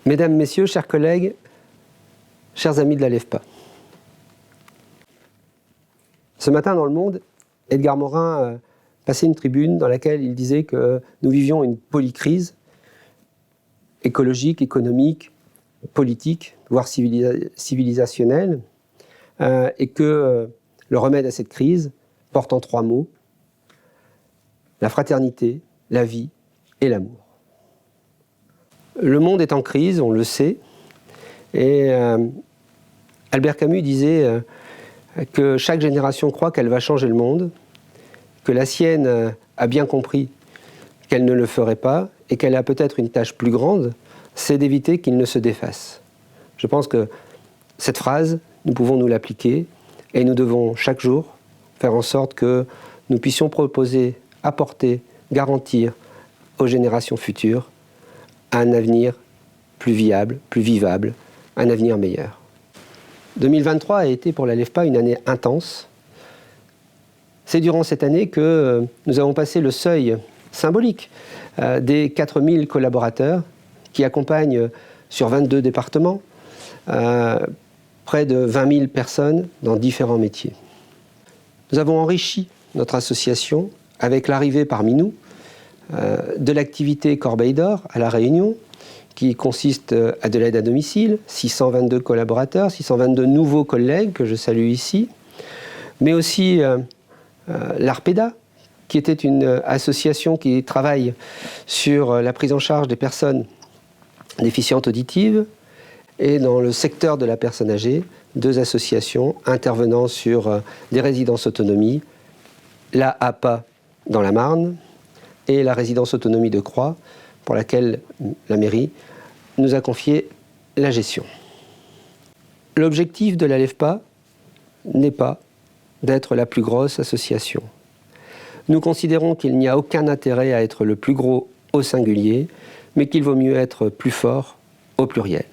Mesdames, Messieurs, chers collègues, chers amis de la LEFPA. Ce matin dans Le Monde, Edgar Morin passait une tribune dans laquelle il disait que nous vivions une polycrise écologique, économique, politique, voire civilisationnelle, et que le remède à cette crise porte en 3 mots: la fraternité, la vie et l'amour. Le monde est en crise, on le sait, et Albert Camus disait que chaque génération croit qu'elle va changer le monde, que la sienne a bien compris qu'elle ne le ferait pas, et qu'elle a peut-être une tâche plus grande, c'est d'éviter qu'il ne se défasse. Je pense que cette phrase, nous pouvons nous l'appliquer, et nous devons chaque jour faire en sorte que nous puissions proposer, apporter, garantir aux générations futures un avenir plus viable, plus vivable, un avenir meilleur. 2023 a été pour la LEFPA une année intense. C'est durant cette année que nous avons passé le seuil symbolique des 4000 collaborateurs qui accompagnent sur 22 départements près de 20 000 personnes dans différents métiers. Nous avons enrichi notre association avec l'arrivée parmi nous de l'activité Corbeille d'Or à La Réunion, qui consiste à de l'aide à domicile, 622 collaborateurs, 622 nouveaux collègues que je salue ici, mais aussi l'Arpeda, qui était une association qui travaille sur la prise en charge des personnes déficientes auditives, et dans le secteur de la personne âgée, 2 associations intervenant sur des résidences autonomie, la APA dans la Marne et la résidence autonomie de Croix, pour laquelle la mairie nous a confié la gestion. L'objectif de la LEFPA n'est pas d'être la plus grosse association. Nous considérons qu'il n'y a aucun intérêt à être le plus gros au singulier, mais qu'il vaut mieux être plus fort au pluriel.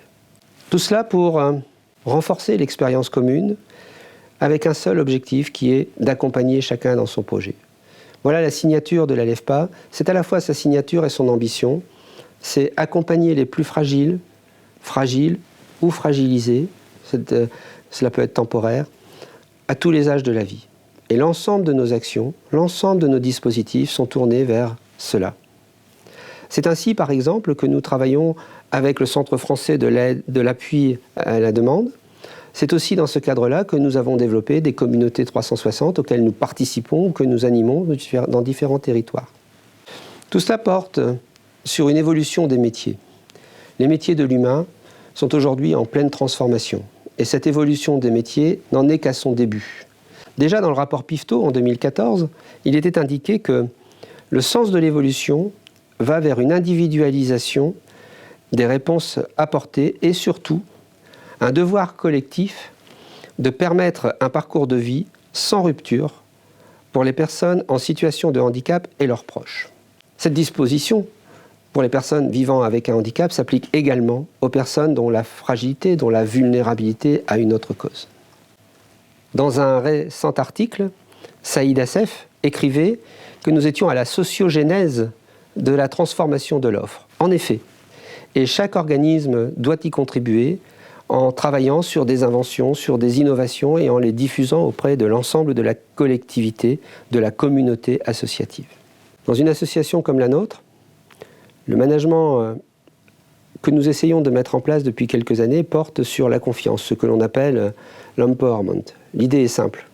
Tout cela pour renforcer l'expérience commune avec un seul objectif qui est d'accompagner chacun dans son projet. Voilà la signature de la LEFPA. C'est à la fois sa signature et son ambition. C'est accompagner les plus fragiles, fragiles ou fragilisés, cela peut être temporaire, à tous les âges de la vie. Et l'ensemble de nos actions, l'ensemble de nos dispositifs sont tournés vers cela. C'est ainsi, par exemple, que nous travaillons avec le Centre français de l'appui à la demande. C'est aussi dans ce cadre-là que nous avons développé des communautés 360 auxquelles nous participons, que nous animons dans différents territoires. Tout cela porte sur une évolution des métiers. Les métiers de l'humain sont aujourd'hui en pleine transformation. Et cette évolution des métiers n'en est qu'à son début. Déjà dans le rapport Piveteau en 2014, il était indiqué que le sens de l'évolution va vers une individualisation des réponses apportées et surtout un devoir collectif de permettre un parcours de vie sans rupture pour les personnes en situation de handicap et leurs proches. Cette disposition pour les personnes vivant avec un handicap s'applique également aux personnes dont la fragilité, dont la vulnérabilité a une autre cause. Dans un récent article, Saïd Assef écrivait que nous étions à la sociogénèse de la transformation de l'offre. En effet, et chaque organisme doit y contribuer en travaillant sur des inventions, sur des innovations et en les diffusant auprès de l'ensemble de la collectivité, de la communauté associative. Dans une association comme la nôtre, le management que nous essayons de mettre en place depuis quelques années porte sur la confiance, ce que l'on appelle l'empowerment. L'idée est simple.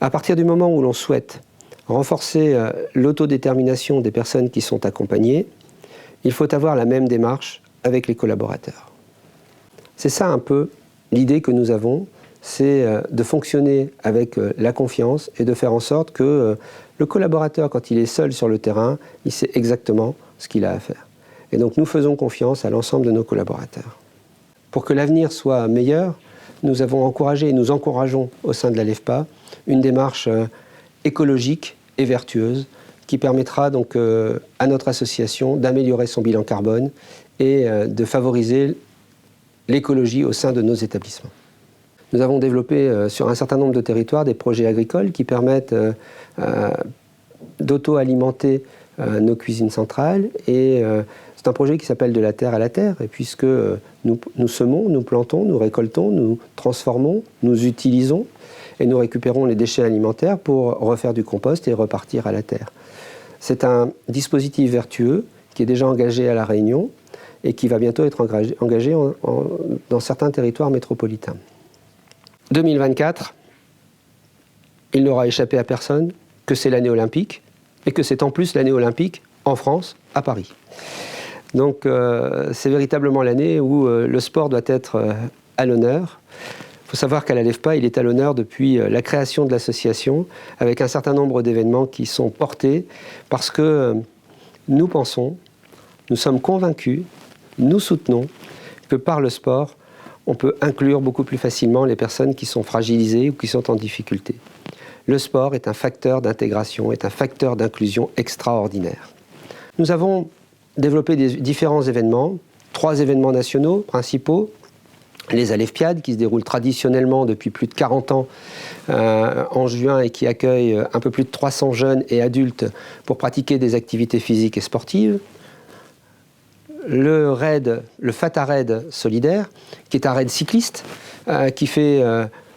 À partir du moment où l'on souhaite renforcer l'autodétermination des personnes qui sont accompagnées, il faut avoir la même démarche avec les collaborateurs. C'est ça un peu l'idée que nous avons, c'est de fonctionner avec la confiance et de faire en sorte que le collaborateur, quand il est seul sur le terrain, il sait exactement ce qu'il a à faire. Et donc nous faisons confiance à l'ensemble de nos collaborateurs. Pour que l'avenir soit meilleur, nous avons encouragé et nous encourageons au sein de la LEFPA une démarche écologique et vertueuse qui permettra donc à notre association d'améliorer son bilan carbone et de favoriser l'écologie au sein de nos établissements. Nous avons développé sur un certain nombre de territoires des projets agricoles qui permettent d'auto-alimenter nos cuisines centrales. Et c'est un projet qui s'appelle De la terre à la terre. Et puisque nous semons, nous plantons, nous récoltons, nous transformons, nous utilisons et nous récupérons les déchets alimentaires pour refaire du compost et repartir à la terre. C'est un dispositif vertueux qui est déjà engagé à La Réunion et qui va bientôt être engagé dans certains territoires métropolitains. 2024, il n'aura échappé à personne que c'est l'année olympique et que c'est en plus l'année olympique en France, à Paris. Donc c'est véritablement l'année où le sport doit être à l'honneur. Il faut savoir qu'à l'ALEFPA, il est à l'honneur depuis la création de l'association, avec un certain nombre d'événements qui sont portés, parce que nous pensons, nous sommes convaincus, nous soutenons que par le sport, on peut inclure beaucoup plus facilement les personnes qui sont fragilisées ou qui sont en difficulté. Le sport est un facteur d'intégration, est un facteur d'inclusion extraordinaire. Nous avons développé différents événements, 3 événements nationaux principaux. Les Alefpiades, qui se déroulent traditionnellement depuis plus de 40 ans en juin et qui accueillent un peu plus de 300 jeunes et adultes pour pratiquer des activités physiques et sportives. Le Fata Raid solidaire, qui est un raid cycliste, qui fait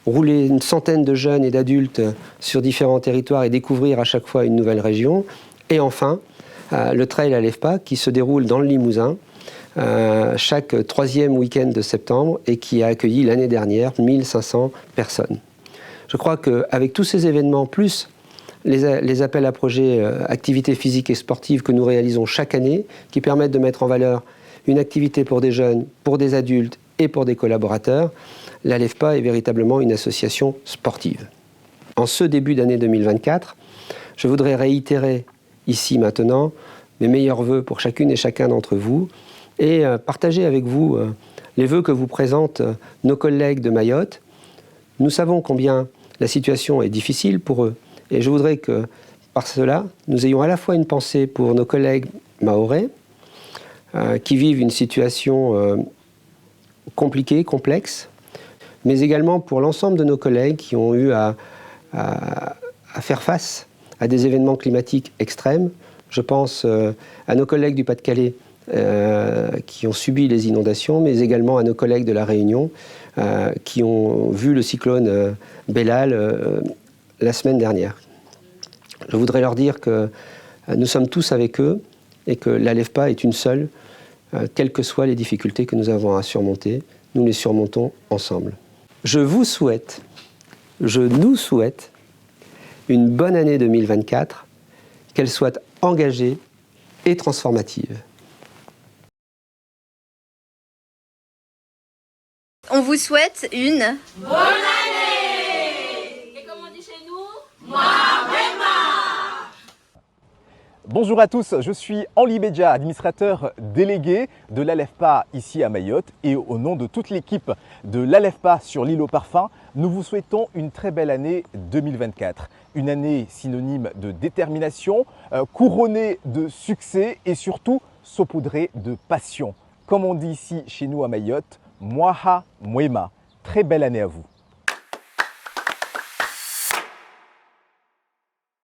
rouler une centaine de jeunes et d'adultes sur différents territoires et découvrir à chaque fois une nouvelle région. Et enfin, le Trail Alefpa, qui se déroule dans le Limousin, chaque 3e week-end de septembre et qui a accueilli l'année dernière 1500 personnes. Je crois qu'avec tous ces événements, plus les appels à projets activités physiques et sportives que nous réalisons chaque année, qui permettent de mettre en valeur une activité pour des jeunes, pour des adultes et pour des collaborateurs, l'ALEFPA est véritablement une association sportive. En ce début d'année 2024, je voudrais réitérer ici maintenant mes meilleurs vœux pour chacune et chacun d'entre vous, et partager avec vous les vœux que vous présentent nos collègues de Mayotte. Nous savons combien la situation est difficile pour eux. Et je voudrais que, par cela, nous ayons à la fois une pensée pour nos collègues mahorais, qui vivent une situation compliquée, complexe, mais également pour l'ensemble de nos collègues qui ont eu à faire face à des événements climatiques extrêmes. Je pense à nos collègues du Pas-de-Calais, qui ont subi les inondations, mais également à nos collègues de La Réunion qui ont vu le cyclone Bellal la semaine dernière. Je voudrais leur dire que nous sommes tous avec eux et que l'ALEFPA est une seule, quelles que soient les difficultés que nous avons à surmonter, nous les surmontons ensemble. Je nous souhaite une bonne année 2024, qu'elle soit engagée et transformative. On vous souhaite une bonne année. Et comme on dit chez nous, Mahwema. Bonjour à tous, je suis Henri Bédia, administrateur délégué de l'ALEFPA ici à Mayotte, et au nom de toute l'équipe de l'ALEFPA sur l'île aux parfums, nous vous souhaitons une très belle année 2024. Une année synonyme de détermination, couronnée de succès et surtout saupoudrée de passion. Comme on dit ici chez nous à Mayotte, Mwaha Mwema. Très belle année à vous.